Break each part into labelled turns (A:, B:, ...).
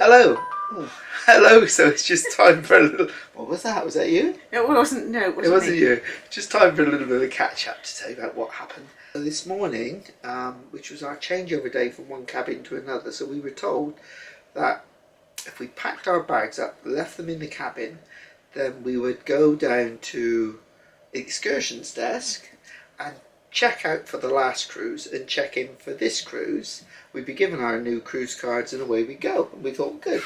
A: Hello. Oh, hello. So it's just time for a little. What was that? Was that you?
B: It wasn't. No,
A: It wasn't you. Just time for a little bit of catch up to tell you about what happened. So this morning, which was our changeover day from one cabin to another, so we were told that if we packed our bags up, left them in the cabin, then we would go down to the excursions desk and check out for the last cruise and check in for this cruise. We'd be given our new cruise cards and away we go. And we thought, good.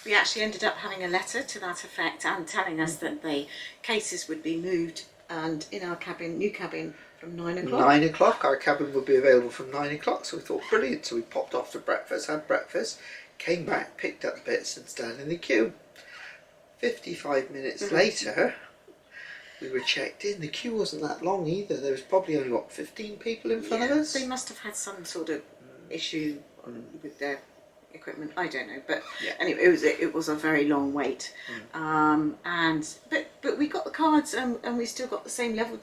B: We actually ended up having a letter to that effect and telling us that the cases would be moved and in our cabin, new cabin, from 9 o'clock.
A: 9 o'clock, our cabin would be available from 9 o'clock. So we thought, brilliant. So we popped off to breakfast, had breakfast, came back, picked up the bits and stand in the queue. 55 minutes later, we were checked in. The queue wasn't that long either. There was probably only, 15 people in front of us?
B: They must have had some sort of issue with their equipment. I don't know, but anyway, it was a very long wait. But we got the cards and we still got the same level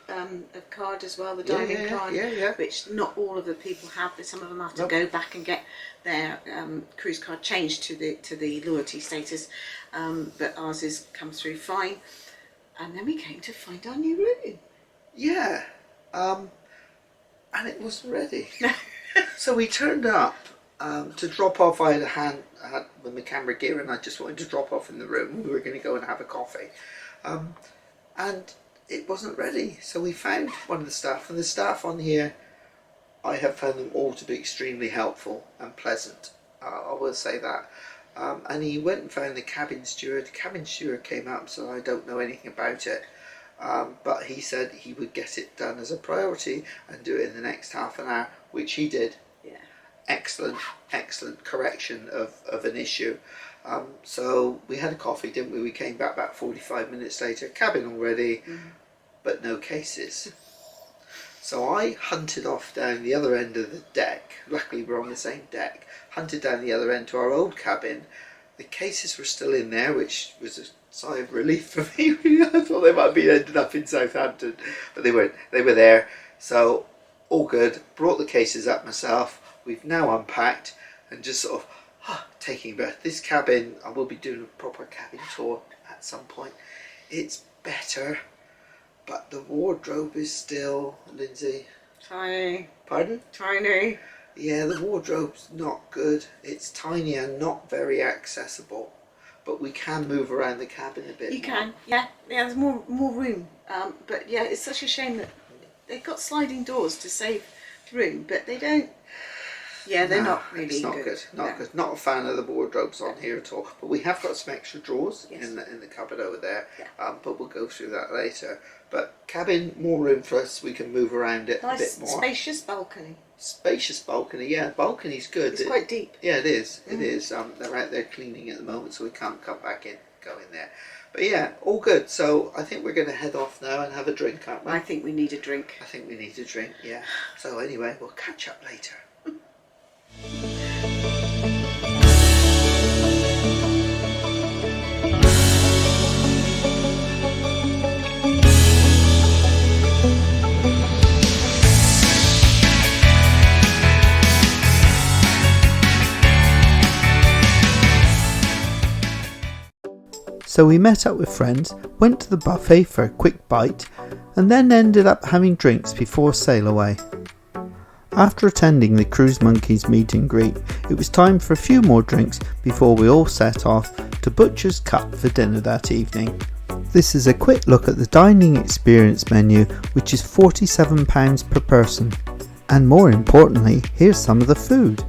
B: of card as well, the diving card, which not all of the people have. But some of them have to go back and get their cruise card changed to the loyalty status. But ours has come through fine. And then we came to find our new room. Yeah,
A: and it wasn't ready. So we turned up to drop off. I had my camera gear and I just wanted to drop off in the room. We were going to go and have a coffee. And it wasn't ready. So we found one of the staff, and the staff on here, I have found them all to be extremely helpful and pleasant. I will say that. And he went and found the cabin steward. The cabin steward came up, so I don't know anything about it. But he said he would get it done as a priority and do it in the next half an hour, which he did.
B: Yeah.
A: Excellent correction of an issue. So we had a coffee, didn't we? We came back about 45 minutes later, cabin all ready, but no cases. So I hunted off down the other end of the deck. Luckily we're on the same deck. Hunted down the other end to our old cabin. The cases were still in there, which was a sigh of relief for me. I thought they might have been ended up in Southampton, but they weren't. They were there. So all good. Brought the cases up myself. We've now unpacked and just sort of taking a breath. This cabin, I will be doing a proper cabin tour at some point. It's better, but the wardrobe is still, Lindsay.
B: Tiny.
A: Pardon?
B: Tiny.
A: Yeah, the wardrobe's not good. It's tiny and not very accessible, but we can move around the cabin a bit.
B: You can, yeah. There's more room. But yeah, it's such a shame that they've got sliding doors to save room, but they don't. Yeah, they're not really
A: it's not good. Not good. Not a fan of the wardrobes on here at all. But we have got some extra drawers in the cupboard over there. Yeah. But we'll go through that later. But cabin, more room for us. We can move around it a bit more.
B: Spacious balcony.
A: Spacious balcony. Yeah, balcony's good.
B: It's quite deep.
A: Yeah, it is. It is. They're out there cleaning at the moment, so we can't come back in, go in there. But yeah, all good. So I think we're going to head off now and have a drink, aren't we?
B: I think we need a drink.
A: I think we need a drink. Yeah. So anyway, we'll catch up later. So we met up with friends, went to the buffet for a quick bite, and then ended up having drinks before sail away. After attending the Cruise Monkeys meet and greet, it was time for a few more drinks before we all set off to Butcher's Cut for dinner that evening. This is a quick look at the dining experience menu, which is £47 per person. And more importantly, here's some of the food.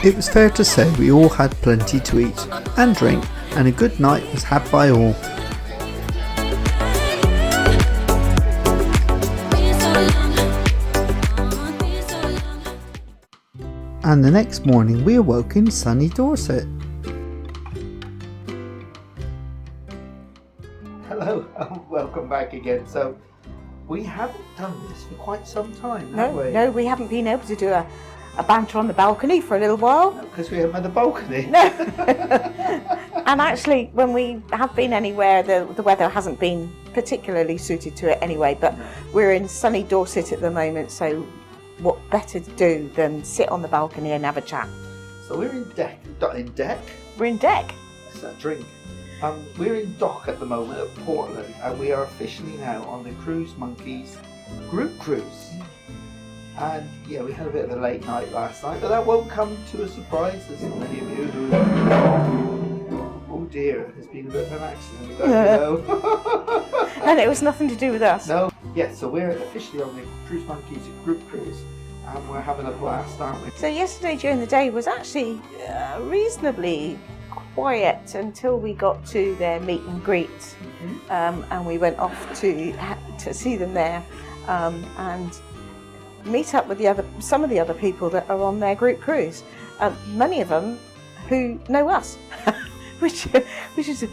A: It was fair to say we all had plenty to eat and drink, and a good night was had by all. And the next morning we awoke in sunny Dorset. Hello, welcome back again. So We haven't done this for quite some time, have we?
B: No, we haven't been able to do a banter on the balcony for a little while.
A: Because we haven't had a balcony.
B: No. And actually, when we have been anywhere, the weather hasn't been particularly suited to it anyway, but we're in sunny Dorset at the moment, so what better to do than sit on the balcony and have a chat?
A: So we're in deck.
B: We're in deck.
A: What's that drink? We're in dock at the moment at Portland, and we are officially now on the Cruise Monkeys group cruise. And yeah, we had a bit of a late night last night, but that won't come to a surprise as many of you who... Oh dear, there's been a bit of an accident, don't you know?
B: And it was nothing to do with us.
A: No. Yeah, so we're officially on the Cruise Monkeys group cruise, and we're having a blast, aren't we?
B: So yesterday during the day was actually reasonably quiet until we got to their meet and greet, and we went off to see them there and meet up with some of the other people that are on their group cruise. Many of them who know us, which is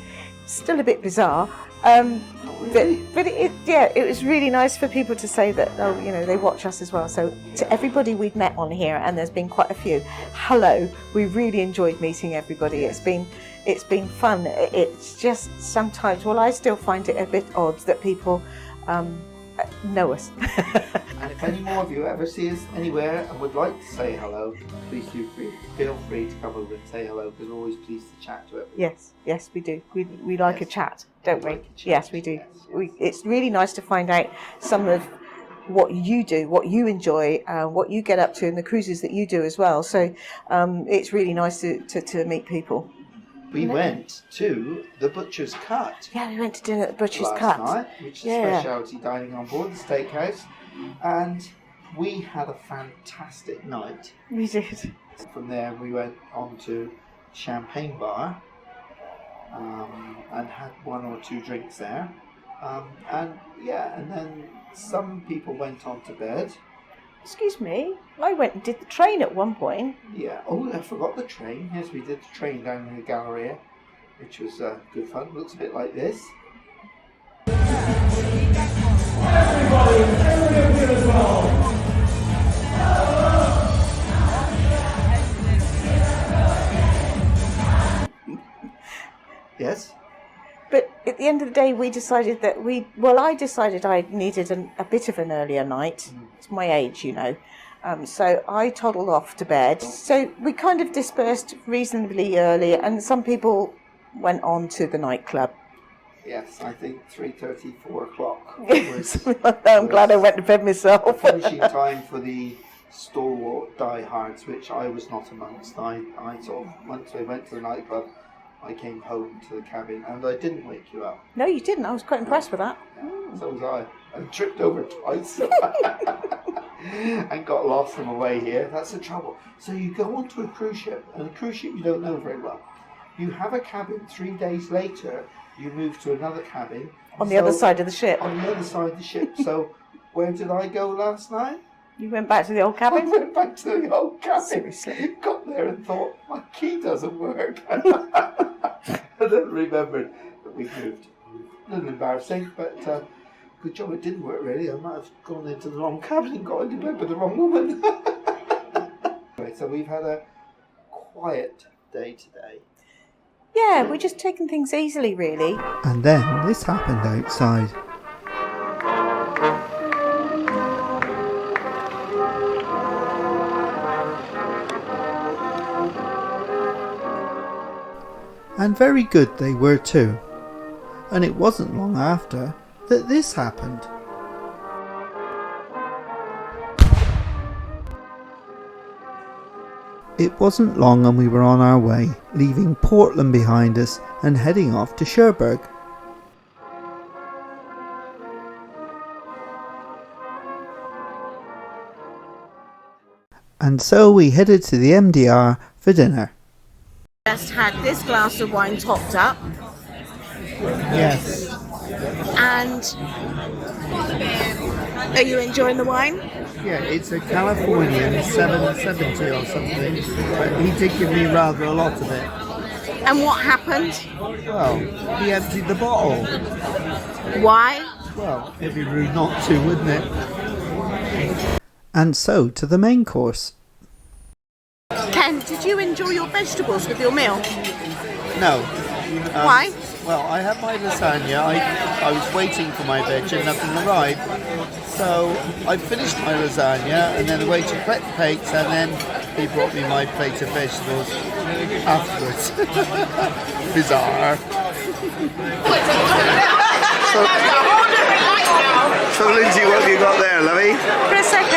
B: still a bit bizarre. But it was really nice for people to say that, oh, you know, they watch us as well. So to everybody we've met on here, and there's been quite a few, hello, we really enjoyed meeting everybody. It's been fun. It's just sometimes, well, I still find it a bit odd that people know us.
A: And if any more of you ever see us anywhere and would like to say hello, please feel free to come over and say hello, because we're always pleased to chat to everyone.
B: Yes, we do. We like a chat, don't we?
A: Like a chat.
B: Yes, we do. Yes. It's really nice to find out some of what you do, what you enjoy, what you get up to, and the cruises that you do as well. So it's really nice to meet people.
A: We went to the Butcher's Cut.
B: Yeah, we went to dinner at the Butcher's
A: last
B: Cut.
A: night, which is specialty dining on board the steakhouse. And we had a fantastic night.
B: We did.
A: From there we went on to Champagne Bar and had one or two drinks there. And then some people went on to bed.
B: Excuse me, I went and did the train at one point.
A: Yeah, oh, I forgot the train. Yes, we did the train down in the Galleria, which was good fun. Looks a bit like this. Yes.
B: But at the end of the day, we decided that I decided I needed a bit of an earlier night. It's my age, you know. So I toddled off to bed. So we kind of dispersed reasonably early, and some people went on to the nightclub.
A: Yes, I think 3:30, 4 o'clock.
B: I'm glad I went to bed myself.
A: The finishing time for the stalwart diehards, which I was not amongst. I sort of, once we went to the nightclub, I came home to the cabin, and I didn't wake you up.
B: No, you didn't. I was quite impressed with that.
A: Yeah, so was I. I tripped over twice and got lost on the way here. That's the trouble. So you go onto a cruise ship, and a cruise ship you don't know very well. You have a cabin. 3 days later, you move to another cabin.
B: On the other side of the ship.
A: On the other side of the ship. So where did I go last night?
B: You went back to the old cabin?
A: I went back to the old cabin.
B: Seriously?
A: Got there and thought, my key doesn't work. And then remembered that we moved. A little embarrassing, but good job it didn't work really. I might have gone into the wrong cabin and got into bed with the wrong woman. Right, so we've had a quiet day today.
B: Yeah, we're just taking things easily, really.
C: And then this happened outside. And very good they were too. And it wasn't long after that this happened. It wasn't long and we were on our way, leaving Portland behind us and heading off to Cherbourg. And so we headed to the MDR for dinner.
B: Just had this glass of wine topped up.
C: Yes.
B: And are you enjoying the wine?
C: Yeah, it's a Californian 770 or something, but he did give me rather a lot of it.
B: And what happened?
C: Well, he emptied the bottle.
B: Why?
C: Well, it'd be rude not to, wouldn't it? And so to the main course.
B: Ken, did you enjoy your vegetables with your meal?
C: No.
B: Why?
C: Well, I had my lasagna. I was waiting for my veg and nothing arrived. So I finished my lasagna and then the waiter prepped the plates and then he brought me my plate of vegetables afterwards. Bizarre.
A: So Lindsay, what have you got there, lovey?
B: Prosecco.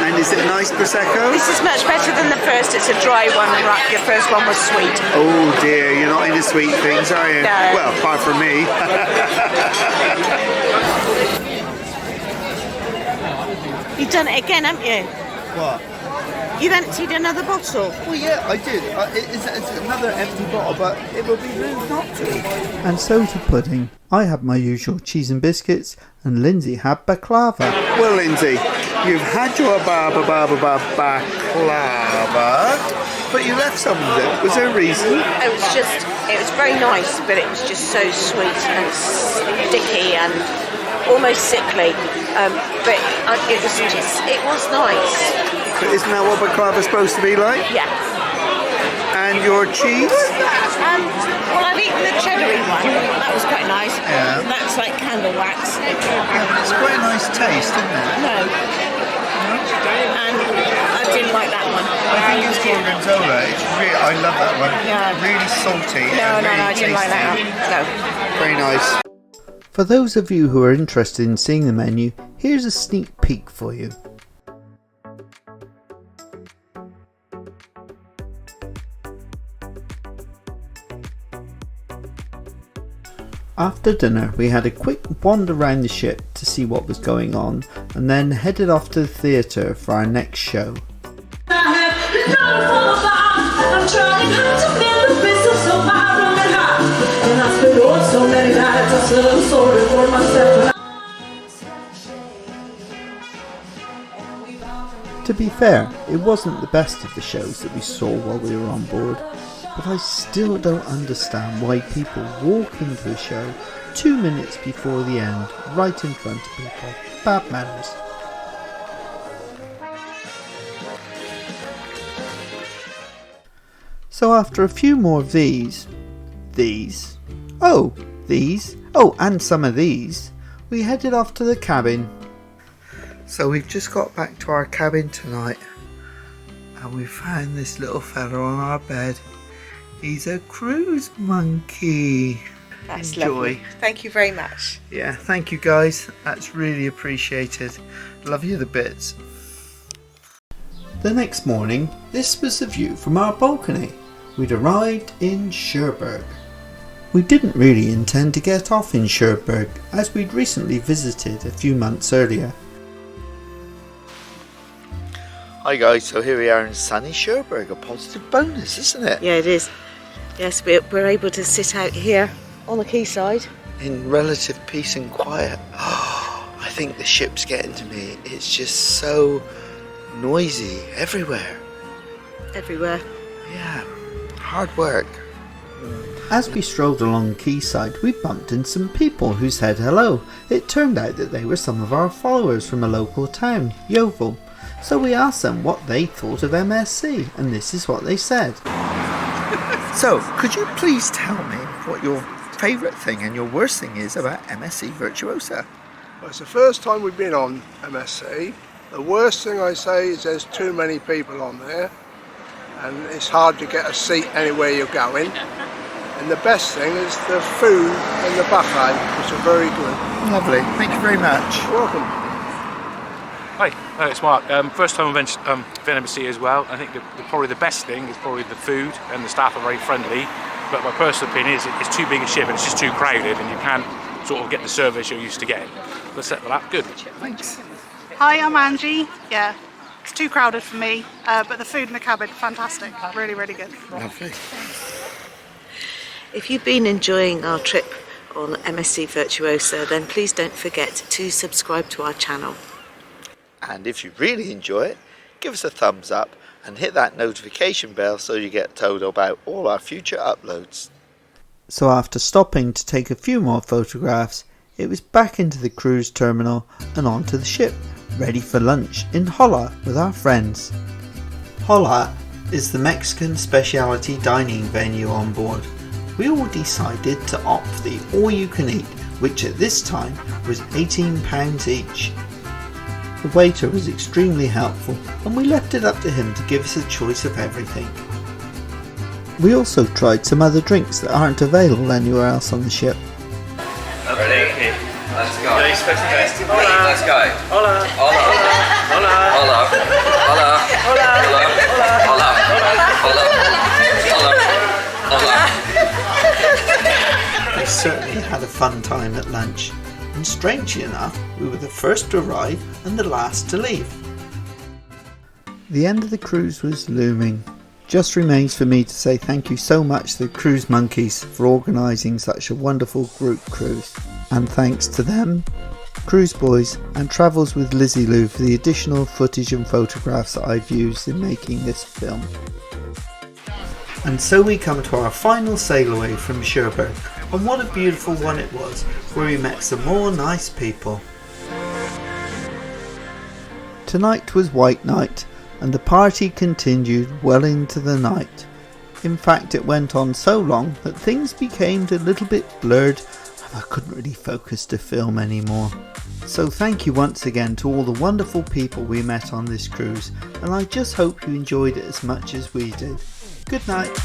A: And is it a nice Prosecco?
B: This is much better than the first. It's a dry one. Right, your first one was sweet.
A: Oh dear, you're not into sweet things, are you?
B: No.
A: Well, apart from me.
B: You've done it again, haven't you?
C: What?
B: You've emptied another bottle.
C: Well, yeah, I did. It's another empty bottle, but it would be rude not to. And so to pudding. I had my usual cheese and biscuits, and Lindsay had baklava.
A: Well, Lindsay, you've had your baklava, but you left some of it. Was there a reason?
B: It was very nice, but it was just so sweet and sticky and almost sickly. But it was nice.
A: But isn't that what baklava is supposed to be like?
B: Yeah.
A: And your cheese?
B: Well, I've eaten the cheddar one. That was quite nice.
A: Yeah.
B: That's like candle wax.
A: It's quite a nice taste, isn't it?
B: No. And I didn't like that one.
A: I think it's gorgonzola. I love that one.
B: Yeah.
A: Really salty.
B: No,
A: and really
B: I didn't like that
A: tasty.
B: one. No.
A: Very nice.
C: For those of you who are interested in seeing the menu, here's a sneak peek for you. After dinner, we had a quick wander around the ship to see what was going on, and then headed off to the theatre for our next show. To be fair, it wasn't the best of the shows that we saw while we were on board, but I still don't understand why people walk into a show 2 minutes before the end, right in front of people. Bad manners. So after a few more of these, and some of these, we headed off to the cabin. So we've just got back to our cabin tonight, and we found this little fella on our bed. He's a cruise monkey.
B: That's
C: Enjoy.
B: lovely. Thank you very much.
C: Yeah, thank you guys. That's really appreciated. Love you the bits. The next morning, this was the view from our balcony. We'd arrived in Cherbourg. We didn't really intend to get off in Cherbourg, as we'd recently visited a few months earlier.
A: Hi guys, so here we are in sunny Cherbourg, a positive bonus, isn't it?
B: Yeah, it is. Yes, we're able to sit out here on the quayside.
A: In relative peace and quiet. I think the ship's getting to me. It's just so noisy everywhere.
B: Everywhere.
A: Yeah, hard work.
C: As we strolled along the quayside, we bumped into some people who said hello. It turned out that they were some of our followers from a local town, Yeovil. So we asked them what they thought of MSC, and this is what they said. So, could you please tell me what your favourite thing and your worst thing is about MSC Virtuosa?
D: Well, it's the first time we've been on MSC. The worst thing I say is there's too many people on there, and it's hard to get a seat anywhere you're going. And the best thing is the food and the buffet, which are very good.
C: Lovely, thank you very much.
D: You're welcome.
E: Hi, it's Mark. First time I've been MSC as well. I think probably the best thing is probably the food, and the staff are very friendly. But my personal opinion is it's too big a ship and it's just too crowded, and you can't sort of get the service you're used to getting. But except for that, good.
C: Thanks.
F: Hi, I'm Angie. Yeah, it's too crowded for me, but the food in the cabin, fantastic. Really, really good.
C: Lovely.
B: If you've been enjoying our trip on MSC Virtuosa, then please don't forget to subscribe to our channel.
A: And if you really enjoy it, give us a thumbs up and hit that notification bell so you get told about all our future uploads.
C: So after stopping to take a few more photographs, it was back into the cruise terminal and onto the ship, ready for lunch in Hola with our friends. Hola is the Mexican specialty dining venue on board. We all decided to opt for the all-you-can-eat, which at this time was £18 each. The waiter was extremely helpful and we left it up to him to give us a choice of everything. We also tried some other drinks that aren't available anywhere else on the ship.
G: Ready? Let's go. Let's go. Hola. Hola. Hola. Hola. Hola. Hola. Hola. Hola. Hola.
C: We certainly had a fun time at lunch, and strangely enough, we were the first to arrive and the last to leave. The end of the cruise was looming. Just remains for me to say thank you so much to the Cruise Monkeys for organising such a wonderful group cruise. And thanks to them, Cruise Boys and Travels with Lizzie Lou for the additional footage and photographs that I've used in making this film. And so we come to our final sail away from Cherbourg, and what a beautiful one it was, where we met some more nice people. Tonight was White Night, and the party continued well into the night. In fact, it went on so long that things became a little bit blurred and I couldn't really focus to film anymore. So thank you once again to all the wonderful people we met on this cruise, and I just hope you enjoyed it as much as we did. Good night.